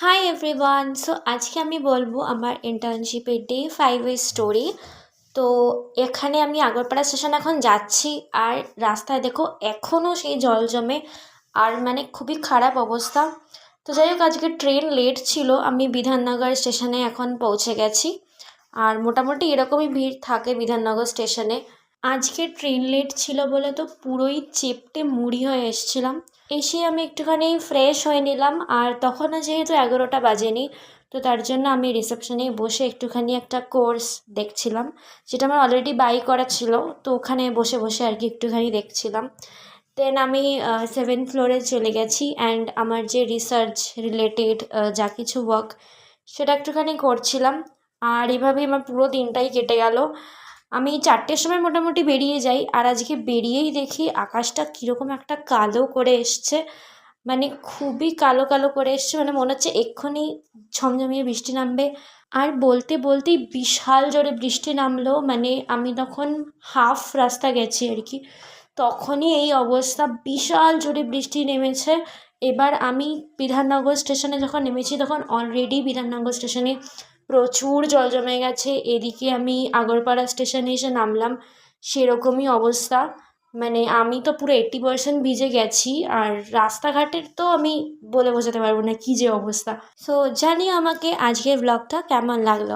Hi everyone. So আজকে আমি বলবো আমার ইন্টার্নশিপের ডে 5 স্টোরি। তো এখানে আমি আগরপাড়া স্টেশন এখন যাচ্ছি, আর রাস্তায় দেখো এখনও সেই জল জমে, আর মানে খুবই খারাপ অবস্থা। তো যাই হোক, আজকে ট্রেন লেট ছিল, আমি বিধাননগর স্টেশনে এখন পৌঁছে গেছি। আর মোটামুটি এরকমই ভিড় থাকে বিধাননগর স্টেশনে। আজকে ট্রেন লেট ছিল বলে তো পুরোই চেপটে মুড়ি হয়ে এসছিলাম। এসে আমি একটুখানি ফ্রেশ হয়ে নিলাম, আর তখনও যেহেতু 11টা বাজেনি, তো তার জন্য আমি রিসেপশনে বসে একটুখানি একটা কোর্স দেখছিলাম, যেটা আমার অলরেডি বাই করা ছিল। তো ওখানে বসে বসে আর কি একটুখানি দেখছিলাম। দেন আমি 7th ফ্লোরে চলে গেছি, অ্যান্ড আমার যে রিসার্চ রিলেটেড যা কিছু ওয়ার্ক, সেটা একটুখানি করছিলাম। আর এভাবেই আমার পুরো দিনটাই কেটে গেল। আমি 4টের সময় মোটামুটি বেরিয়ে যাই, আর আজকে বেরিয়েই দেখি আকাশটা কীরকম একটা কালো করে এসছে, মানে খুবই কালো কালো করে এসছে, মানে মনে হচ্ছে এক্ষুনি ঝমঝমিয়ে বৃষ্টি নামবে। আর বলতে বলতেই বিশাল জোরে বৃষ্টি নামলো, মানে আমি তখন হাফ রাস্তা গেছি আর কি, তখনই এই অবস্থা, বিশাল জোরে বৃষ্টি নেমেছে। এবার আমি বিধাননগর স্টেশনে যখন নেমেছি, তখন অলরেডি বিধাননগর স্টেশনে প্রচুর জল জমে গেছে। এদিকে আমি আগরপাড়া স্টেশনে এসে নামলাম, সেরকমই অবস্থা। মানে আমি তো পুরো 80% ভিজে গেছি, আর রাস্তাঘাটের তো আমি বলে বোঝাতে পারবো না কী যে অবস্থা। সো জানিও আমাকে আজকের ব্লগটা কেমন লাগলো।